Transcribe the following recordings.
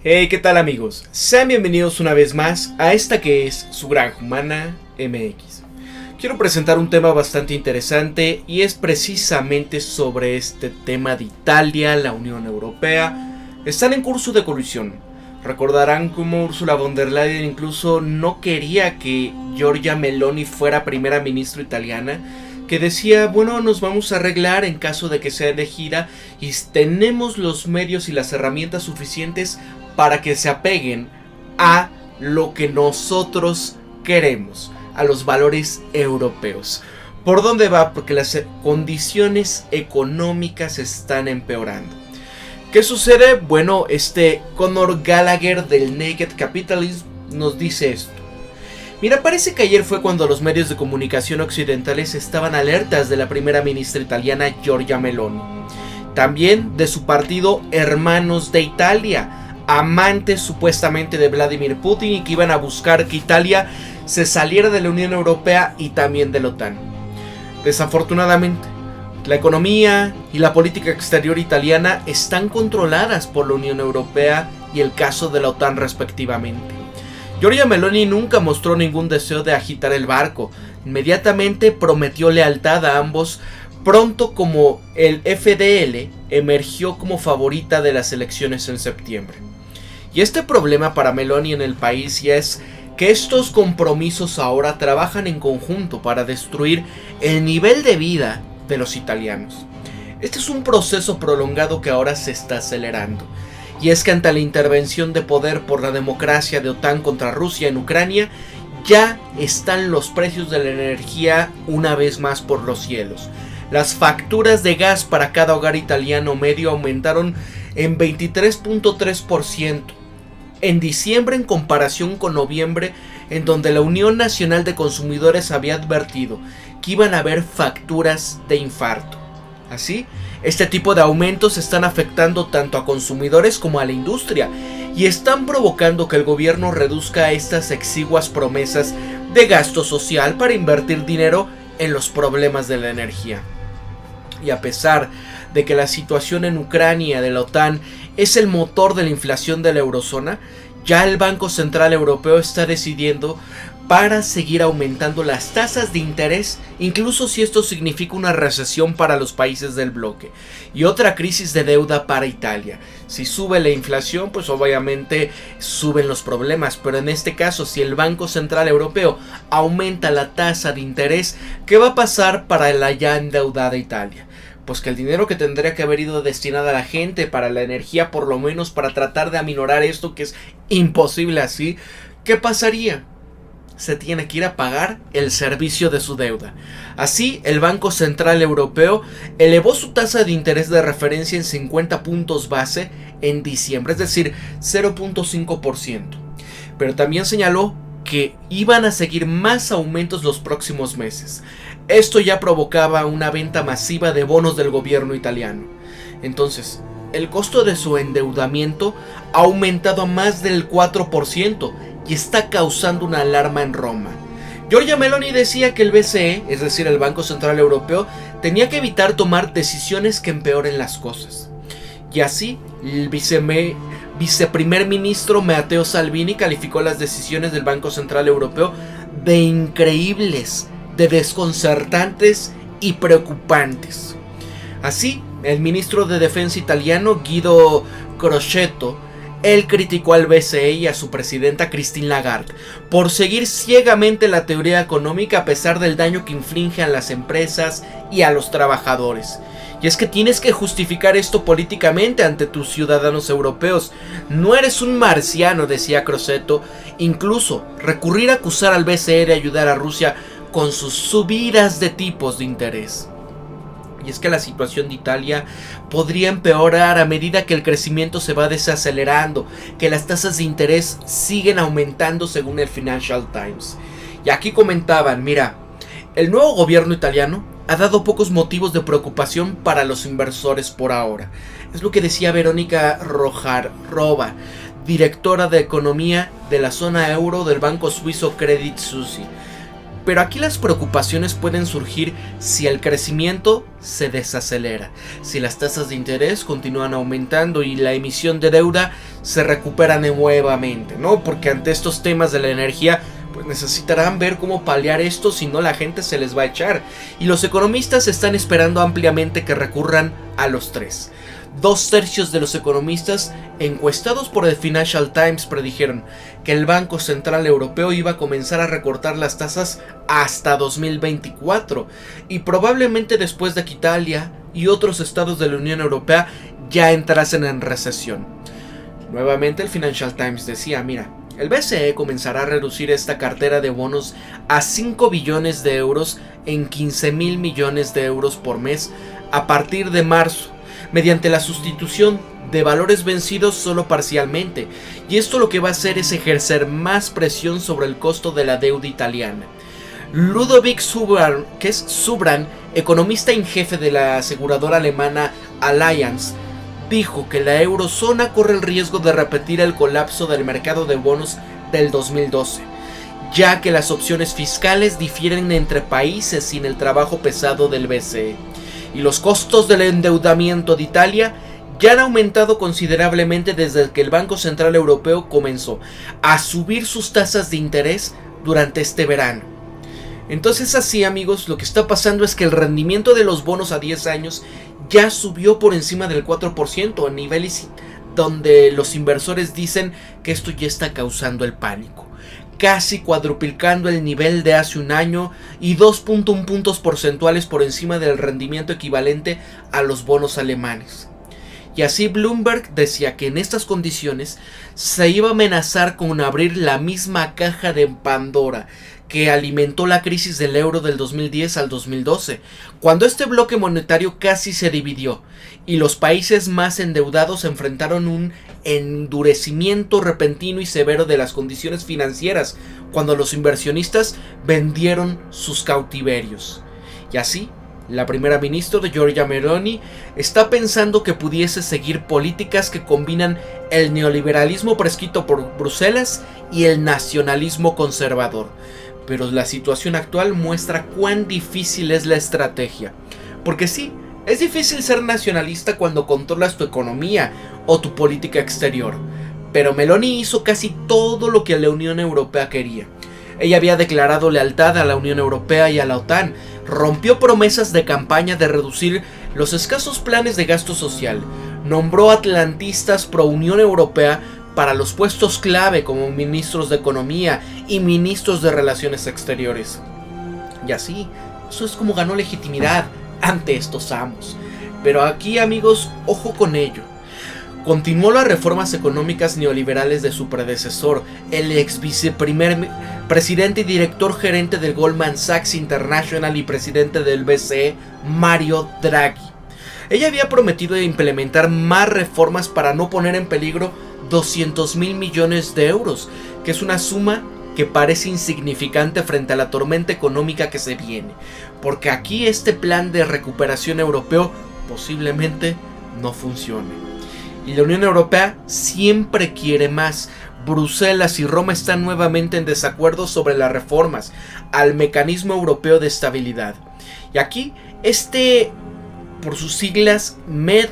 Hey, ¿qué tal amigos? Sean bienvenidos una vez más a esta que es su Granja Humana MX. Quiero presentar un tema bastante interesante y es precisamente sobre este tema de Italia, la Unión Europea. Están en curso de colisión. Recordarán cómo Ursula von der Leyen incluso no quería que Giorgia Meloni fuera primera ministra italiana, que decía, bueno, nos vamos a arreglar en caso de que sea elegida y tenemos los medios y las herramientas suficientes para que se apeguen a lo que nosotros queremos, a los valores europeos. ¿Por dónde va? Porque las condiciones económicas están empeorando. ¿Qué sucede? Bueno, Conor Gallagher del Naked Capitalism nos dice esto. Mira, parece que ayer fue cuando los medios de comunicación occidentales estaban alertas de la primera ministra italiana Giorgia Meloni. También de su partido Hermanos de Italia, amantes supuestamente de Vladimir Putin y que iban a buscar que Italia se saliera de la Unión Europea y también de la OTAN. Desafortunadamente, la economía y la política exterior italiana están controladas por la Unión Europea y el caso de la OTAN respectivamente. Giorgia Meloni nunca mostró ningún deseo de agitar el barco. Inmediatamente prometió lealtad a ambos, pronto como el FDL emergió como favorita de las elecciones en septiembre. Y este problema para Meloni en el país ya es que estos compromisos ahora trabajan en conjunto para destruir el nivel de vida de los italianos. Este es un proceso prolongado que ahora se está acelerando. Y es que ante la intervención de poder por la democracia de OTAN contra Rusia en Ucrania, ya están los precios de la energía una vez más por los cielos. Las facturas de gas para cada hogar italiano medio aumentaron en 23.3% en diciembre en comparación con noviembre, en donde la Unión Nacional de Consumidores había advertido que iban a haber facturas de infarto. Así, este tipo de aumentos están afectando tanto a consumidores como a la industria y están provocando que el gobierno reduzca estas exiguas promesas de gasto social para invertir dinero en los problemas de la energía. Y a pesar de que la situación en Ucrania de la OTAN es el motor de la inflación de la eurozona, ya el Banco Central Europeo está decidiendo para seguir aumentando las tasas de interés, incluso si esto significa una recesión para los países del bloque y otra crisis de deuda para Italia. Si sube la inflación, pues obviamente suben los problemas, pero en este caso, si el Banco Central Europeo aumenta la tasa de interés, ¿qué va a pasar para la ya endeudada Italia? Pues que el dinero que tendría que haber ido destinado a la gente para la energía, por lo menos para tratar de aminorar esto, que es imposible así, ¿qué pasaría? Se tiene que ir a pagar el servicio de su deuda. Así, el Banco Central Europeo elevó su tasa de interés de referencia en 50 puntos base en diciembre, es decir, 0.5%. Pero también señaló que iban a seguir más aumentos los próximos meses. Esto ya provocaba una venta masiva de bonos del gobierno italiano. Entonces, el costo de su endeudamiento ha aumentado a más del 4%. Y está causando una alarma en Roma. Giorgia Meloni decía que el BCE, es decir, el Banco Central Europeo, tenía que evitar tomar decisiones que empeoren las cosas. Y así, el viceprimer ministro Matteo Salvini calificó las decisiones del Banco Central Europeo de increíbles, de desconcertantes y preocupantes. Así, el ministro de Defensa italiano Guido Crosetto, él criticó al BCE y a su presidenta Christine Lagarde por seguir ciegamente la teoría económica a pesar del daño que inflige a las empresas y a los trabajadores. Y es que tienes que justificar esto políticamente ante tus ciudadanos europeos. No eres un marciano, decía Crosetto. Incluso recurrir a acusar al BCE de ayudar a Rusia con sus subidas de tipos de interés. Y es que la situación de Italia podría empeorar a medida que el crecimiento se va desacelerando, que las tasas de interés siguen aumentando según el Financial Times. Y aquí comentaban, mira, el nuevo gobierno italiano ha dado pocos motivos de preocupación para los inversores por ahora. Es lo que decía Verónica Rojarrova, directora de economía de la zona euro del banco suizo Credit Suisse. Pero aquí las preocupaciones pueden surgir si el crecimiento se desacelera, si las tasas de interés continúan aumentando y la emisión de deuda se recuperan nuevamente, ¿no? Porque ante estos temas de la energía, pues necesitarán ver cómo paliar esto, si no la gente se les va a echar. Y los economistas están esperando ampliamente que recurran a los tres. 2/3 de los economistas encuestados por el Financial Times predijeron que el Banco Central Europeo iba a comenzar a recortar las tasas hasta 2024 y probablemente después de que Italia y otros estados de la Unión Europea ya entrasen en recesión. Nuevamente el Financial Times decía, mira, el BCE comenzará a reducir esta cartera de bonos a 5 billones de euros en 15.000 millones de euros por mes a partir de marzo, mediante la sustitución de valores vencidos solo parcialmente, y esto lo que va a hacer es ejercer más presión sobre el costo de la deuda italiana. Ludovic Subran, economista en jefe de la aseguradora alemana Allianz, dijo que la eurozona corre el riesgo de repetir el colapso del mercado de bonos del 2012, ya que las opciones fiscales difieren entre países sin el trabajo pesado del BCE. Y los costos del endeudamiento de Italia ya han aumentado considerablemente desde que el Banco Central Europeo comenzó a subir sus tasas de interés durante este verano. Entonces así, amigos, lo que está pasando es que el rendimiento de los bonos a 10 años ya subió por encima del 4%, a niveles donde los inversores dicen que esto ya está causando el pánico, casi cuadruplicando el nivel de hace un año y 2.1 puntos porcentuales por encima del rendimiento equivalente a los bonos alemanes. Y así Bloomberg decía que en estas condiciones se iba a amenazar con abrir la misma caja de Pandora que alimentó la crisis del euro del 2010 al 2012, cuando este bloque monetario casi se dividió y los países más endeudados enfrentaron un endurecimiento repentino y severo de las condiciones financieras, cuando los inversionistas vendieron sus cautiverios. Y así, la primera ministra de Giorgia Meloni está pensando que pudiese seguir políticas que combinan el neoliberalismo prescrito por Bruselas y el nacionalismo conservador. Pero la situación actual muestra cuán difícil es la estrategia. Porque sí, es difícil ser nacionalista cuando controlas tu economía o tu política exterior. Pero Meloni hizo casi todo lo que la Unión Europea quería. Ella había declarado lealtad a la Unión Europea y a la OTAN, rompió promesas de campaña de reducir los escasos planes de gasto social, nombró atlantistas pro Unión Europea para los puestos clave como ministros de Economía y ministros de Relaciones Exteriores. Y así, eso es como ganó legitimidad ante estos amos. Pero aquí, amigos, ojo con ello. Continuó las reformas económicas neoliberales de su predecesor, el ex viceprimer presidente y director gerente del Goldman Sachs International y presidente del BCE, Mario Draghi. Ella había prometido implementar más reformas para no poner en peligro 200.000 millones de euros, que es una suma que parece insignificante frente a la tormenta económica que se viene, porque aquí este plan de recuperación europeo posiblemente no funcione. Y la Unión Europea siempre quiere más. Bruselas y Roma están nuevamente en desacuerdo sobre las reformas al mecanismo europeo de estabilidad. Y aquí, por sus siglas, MED,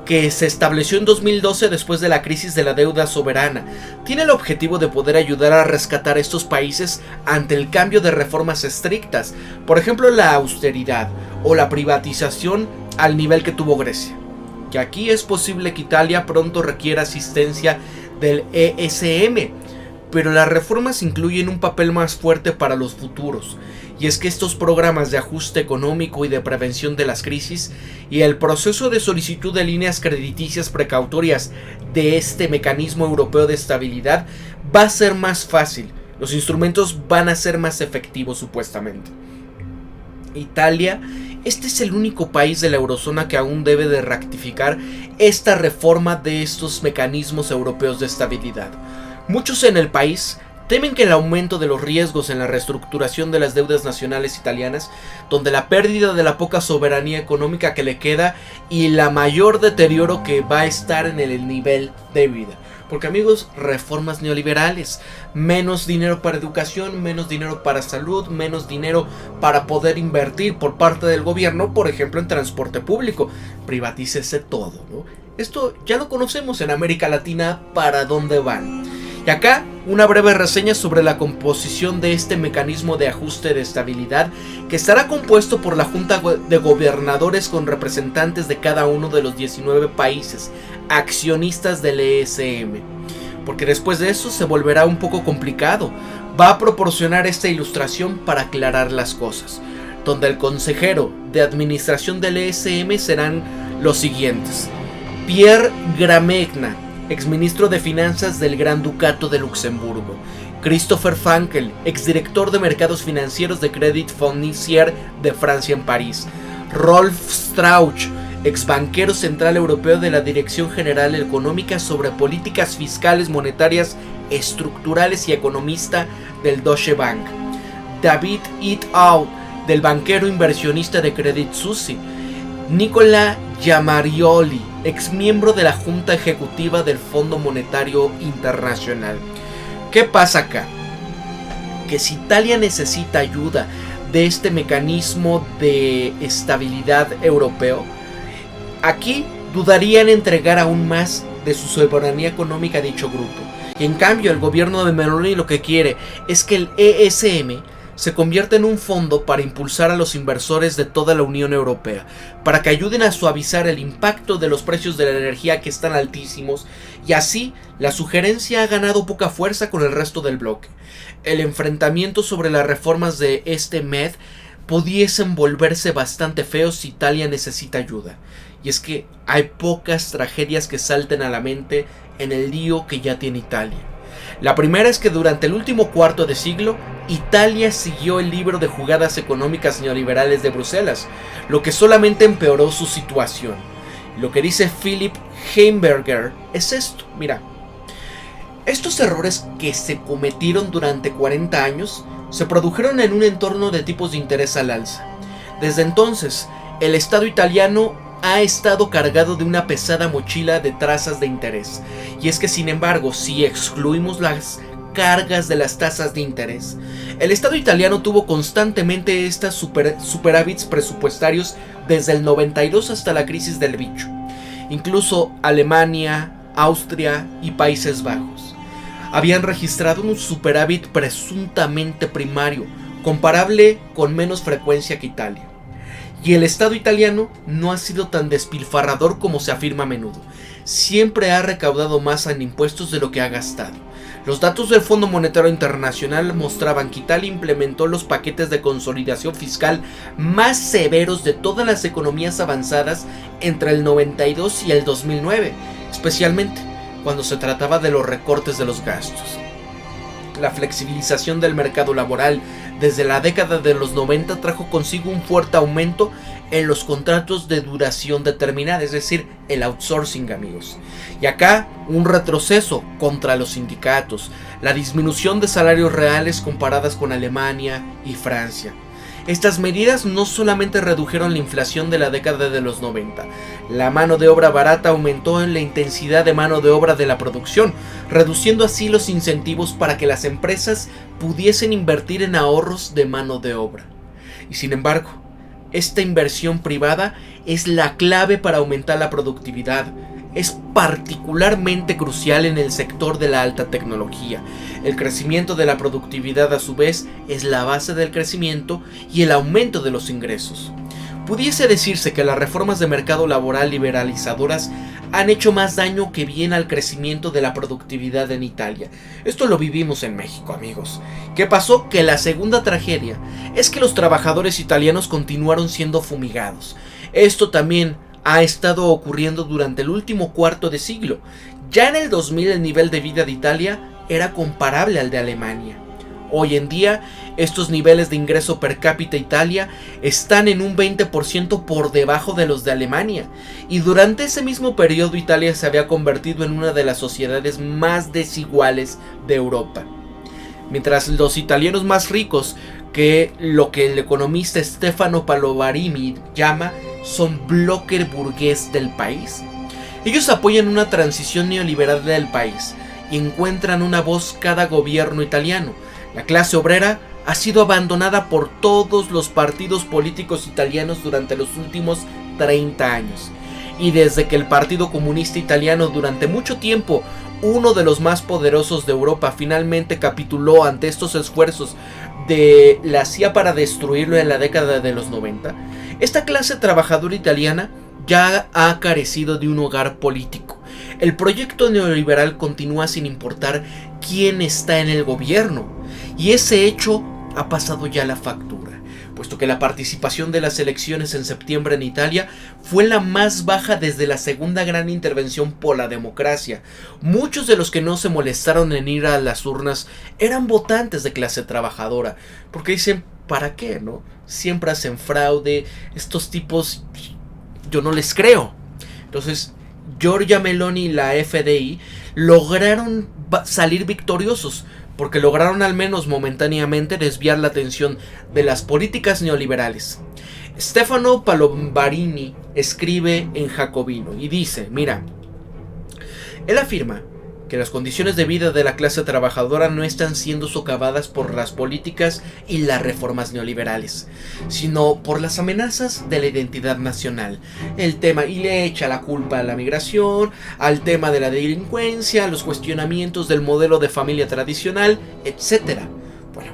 que se estableció en 2012 después de la crisis de la deuda soberana, tiene el objetivo de poder ayudar a rescatar estos países ante el cambio de reformas estrictas, por ejemplo la austeridad o la privatización al nivel que tuvo Grecia. Que aquí es posible que Italia pronto requiera asistencia del ESM, pero las reformas incluyen un papel más fuerte para los futuros, y es que estos programas de ajuste económico y de prevención de las crisis y el proceso de solicitud de líneas crediticias precautorias de este mecanismo europeo de estabilidad va a ser más fácil, los instrumentos van a ser más efectivos supuestamente. Italia, este es el único país de la eurozona que aún debe de rectificar esta reforma de estos mecanismos europeos de estabilidad. Muchos en el país temen que el aumento de los riesgos en la reestructuración de las deudas nacionales italianas, donde la pérdida de la poca soberanía económica que le queda y la mayor deterioro que va a estar en el nivel de vida. Porque, amigos, reformas neoliberales, menos dinero para educación, menos dinero para salud, menos dinero para poder invertir por parte del gobierno, por ejemplo en transporte público, privatícese todo, ¿no? Esto ya lo conocemos en América Latina para dónde van. Y acá una breve reseña sobre la composición de este mecanismo de ajuste de estabilidad, que estará compuesto por la Junta de Gobernadores con representantes de cada uno de los 19 países accionistas del ESM. Porque después de eso se volverá un poco complicado. Va a proporcionar esta ilustración para aclarar las cosas, donde el consejero de administración del ESM serán los siguientes: Pierre Gramegna, exministro de Finanzas del Gran Ducado de Luxemburgo; Christopher Frankel, exdirector de Mercados Financieros de Credit Fournisseur de Francia en París; Rolf Strauch, exbanquero central europeo de la Dirección General Económica sobre Políticas Fiscales, Monetarias, Estructurales y economista del Deutsche Bank; David Itaú, del banquero inversionista de Credit Suisse; Nicola Giamarioli, ex miembro de la Junta Ejecutiva del Fondo Monetario Internacional. ¿Qué pasa acá? Que si Italia necesita ayuda de este mecanismo de estabilidad europeo, aquí dudaría en entregar aún más de su soberanía económica a dicho grupo. Y en cambio el gobierno de Meloni lo que quiere es que el ESM se convierte en un fondo para impulsar a los inversores de toda la Unión Europea, para que ayuden a suavizar el impacto de los precios de la energía que están altísimos, y así la sugerencia ha ganado poca fuerza con el resto del bloque. El enfrentamiento sobre las reformas de este MED pudiesen volverse bastante feos si Italia necesita ayuda, y es que hay pocas tragedias que salten a la mente en el lío que ya tiene Italia. La primera es que durante el último cuarto de siglo, Italia siguió el libro de jugadas económicas neoliberales de Bruselas, lo que solamente empeoró su situación. Lo que dice Philipp Heimberger es esto: mira, estos errores que se cometieron durante 40 años se produjeron en un entorno de tipos de interés al alza. Desde entonces, el Estado italiano ha estado cargado de una pesada mochila de tasas de interés. Y es que, sin embargo, si excluimos las cargas de las tasas de interés, el Estado italiano tuvo constantemente estas superávits presupuestarios desde el 92 hasta la crisis del bicho. Incluso Alemania, Austria y Países Bajos habían registrado un superávit presuntamente primario, comparable con menos frecuencia que Italia. Y el Estado italiano no ha sido tan despilfarrador como se afirma a menudo. Siempre ha recaudado más en impuestos de lo que ha gastado. Los datos del Fondo Monetario Internacional mostraban que Italia implementó los paquetes de consolidación fiscal más severos de todas las economías avanzadas entre el 92 y el 2009, especialmente cuando se trataba de los recortes de los gastos. La flexibilización del mercado laboral desde la década de los 90 trajo consigo un fuerte aumento en los contratos de duración determinada, es decir, el outsourcing, amigos. Y acá un retroceso contra los sindicatos, la disminución de salarios reales comparadas con Alemania y Francia. Estas medidas no solamente redujeron la inflación de la década de los 90, la mano de obra barata aumentó en la intensidad de mano de obra de la producción, reduciendo así los incentivos para que las empresas pudiesen invertir en ahorros de mano de obra. Y sin embargo, esta inversión privada es la clave para aumentar la productividad. Es particularmente crucial en el sector de la alta tecnología. El crecimiento de la productividad, a su vez, es la base del crecimiento y el aumento de los ingresos. Pudiese decirse que las reformas de mercado laboral liberalizadoras han hecho más daño que bien al crecimiento de la productividad en Italia. Esto lo vivimos en México, amigos. ¿Qué pasó? Que la segunda tragedia es que los trabajadores italianos continuaron siendo fumigados. Esto también ha estado ocurriendo durante el último cuarto de siglo. Ya en el 2000 el nivel de vida de Italia era comparable al de Alemania. Hoy en día, estos niveles de ingreso per cápita Italia están en un 20% por debajo de los de Alemania. Y durante ese mismo periodo Italia se había convertido en una de las sociedades más desiguales de Europa. Mientras los italianos más ricos, que lo que el economista Stefano Palomarini llama son bloque burgués del país, ellos apoyan una transición neoliberal del país y encuentran una voz cada gobierno italiano. La clase obrera ha sido abandonada por todos los partidos políticos italianos durante los últimos 30 años. y desde que el Partido Comunista Italiano, durante mucho tiempo uno de los más poderosos de Europa, finalmente capituló ante estos esfuerzos de la CIA para destruirlo en la década de los 90, esta clase trabajadora italiana ya ha carecido de un hogar político. El proyecto neoliberal continúa sin importar quién está en el gobierno, y ese hecho ha pasado ya la factura, puesto que la participación de las elecciones en septiembre en Italia fue la más baja desde la segunda gran intervención por la democracia. Muchos de los que no se molestaron en ir a las urnas eran votantes de clase trabajadora, porque dicen, ¿para qué, no? Siempre hacen fraude, estos tipos, yo no les creo. Entonces, Giorgia Meloni y la FDI lograron salir victoriosos, porque lograron al menos momentáneamente desviar la atención de las políticas neoliberales. Stefano Palombarini escribe en Jacobino y dice, mira, él afirma que las condiciones de vida de la clase trabajadora no están siendo socavadas por las políticas y las reformas neoliberales, sino por las amenazas de la identidad nacional. El tema, y le echa la culpa a la migración, al tema de la delincuencia, a los cuestionamientos del modelo de familia tradicional, etc. Bueno,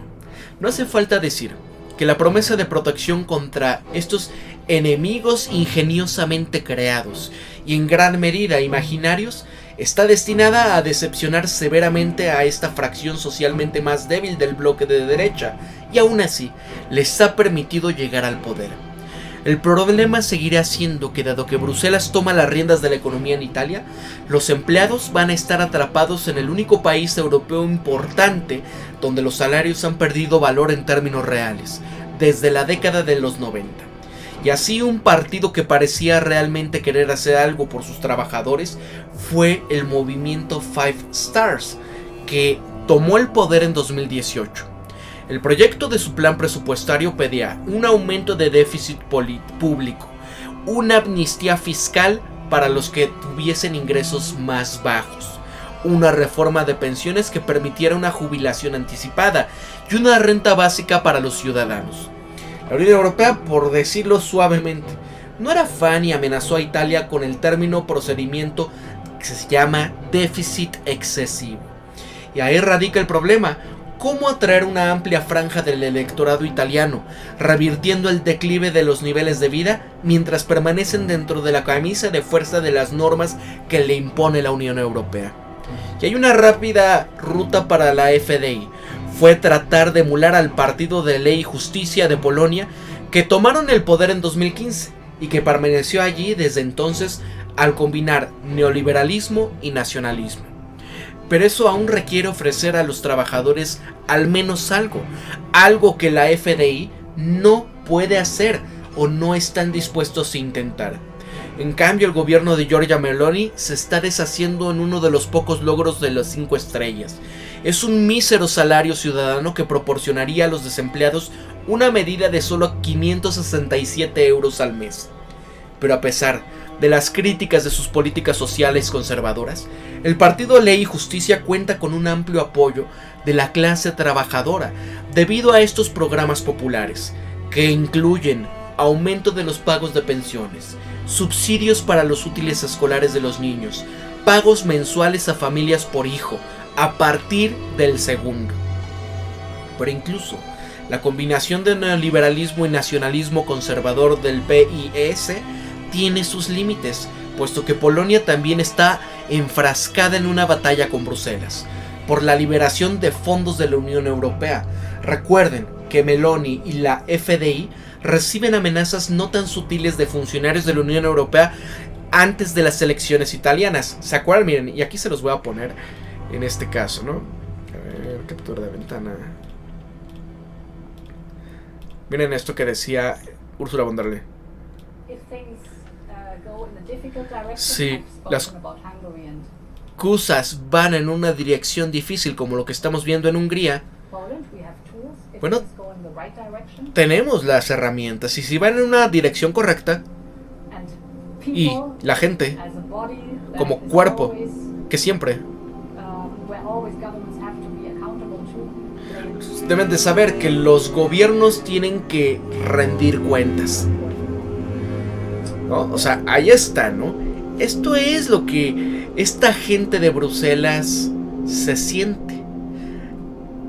no hace falta decir que la promesa de protección contra estos enemigos ingeniosamente creados y en gran medida imaginarios está destinada a decepcionar severamente a esta fracción socialmente más débil del bloque de derecha, y aún así les ha permitido llegar al poder. El problema seguirá siendo que, dado que Bruselas toma las riendas de la economía en Italia, los empleados van a estar atrapados en el único país europeo importante donde los salarios han perdido valor en términos reales desde la década de los 90. Y así un partido que parecía realmente querer hacer algo por sus trabajadores fue el movimiento Five Stars, que tomó el poder en 2018. El proyecto de su plan presupuestario pedía un aumento de déficit público, una amnistía fiscal para los que tuviesen ingresos más bajos, una reforma de pensiones que permitiera una jubilación anticipada y una renta básica para los ciudadanos. La Unión Europea, por decirlo suavemente, no era fan y amenazó a Italia con el término procedimiento que se llama déficit excesivo. Y ahí radica el problema: ¿cómo atraer una amplia franja del electorado italiano, revirtiendo el declive de los niveles de vida mientras permanecen dentro de la camisa de fuerza de las normas que le impone la Unión Europea? Y hay una rápida ruta para la FDI. Fue tratar de emular al Partido de Ley y Justicia de Polonia, que tomaron el poder en 2015 y que permaneció allí desde entonces al combinar neoliberalismo y nacionalismo. Pero eso aún requiere ofrecer a los trabajadores al menos algo que la FDI no puede hacer o no están dispuestos a intentar. En cambio, el gobierno de Giorgia Meloni se está deshaciendo en uno de los pocos logros de las 5 estrellas. Es un mísero salario ciudadano que proporcionaría a los desempleados una medida de solo 567 euros al mes. Pero a pesar de las críticas de sus políticas sociales conservadoras, el Partido Ley y Justicia cuenta con un amplio apoyo de la clase trabajadora debido a estos programas populares, que incluyen aumento de los pagos de pensiones, subsidios para los útiles escolares de los niños, pagos mensuales a familias por hijo, a partir del segundo. Pero incluso la combinación de neoliberalismo y nacionalismo conservador del PIS tiene sus límites, puesto que Polonia también está enfrascada en una batalla con Bruselas por la liberación de fondos de la Unión Europea. Recuerden que Meloni y la FDI reciben amenazas no tan sutiles de funcionarios de la Unión Europea antes de las elecciones italianas. ¿Se acuerdan? Miren, y aquí se los voy a poner en este caso, ¿no? A ver, captura de ventana. Miren esto que decía Ursula von der Leyen. Sí, las cosas van en una dirección difícil como lo que estamos viendo en Hungría. Bueno, tenemos las herramientas y si van en una dirección correcta y la gente como cuerpo que siempre deben de saber que los gobiernos tienen que rendir cuentas. ¿no? O sea, ahí está, ¿no? Esto es lo que esta gente de Bruselas se siente,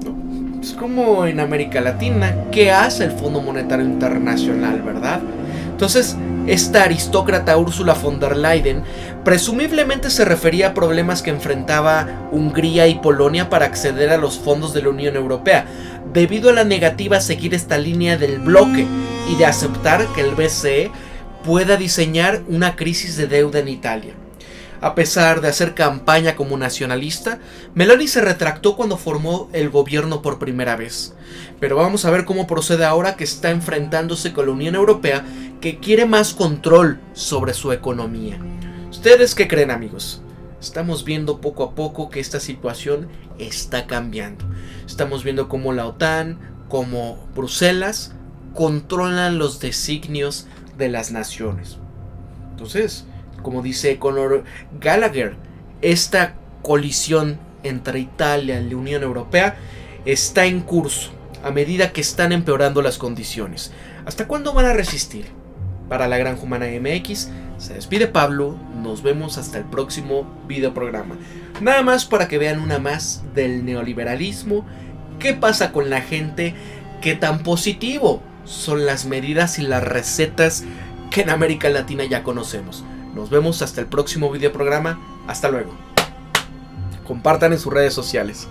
¿no? Es como en América Latina, ¿qué hace el Fondo Monetario Internacional, verdad? Entonces, esta aristócrata Ursula von der Leyen presumiblemente se refería a problemas que enfrentaba Hungría y Polonia para acceder a los fondos de la Unión Europea, debido a la negativa a seguir esta línea del bloque y de aceptar que el BCE pueda diseñar una crisis de deuda en Italia. A pesar de hacer campaña como nacionalista, Meloni se retractó cuando formó el gobierno por primera vez. Pero vamos a ver cómo procede ahora que está enfrentándose con la Unión Europea, que quiere más control sobre su economía. ¿Ustedes qué creen, amigos? Estamos viendo poco a poco que esta situación está cambiando. Estamos viendo cómo la OTAN, como Bruselas, controlan los designios de las naciones. Entonces, como dice Conor Gallagher, esta colisión entre Italia y la Unión Europea está en curso a medida que están empeorando las condiciones. ¿Hasta cuándo van a resistir? Para la Granja Humana MX, se despide Pablo. Nos vemos hasta el próximo videoprograma. Nada más para que vean una más del neoliberalismo. ¿Qué pasa con la gente? ¿Qué tan positivo son las medidas y las recetas que en América Latina ya conocemos? Nos vemos hasta el próximo videoprograma. Hasta luego. Compartan en sus redes sociales.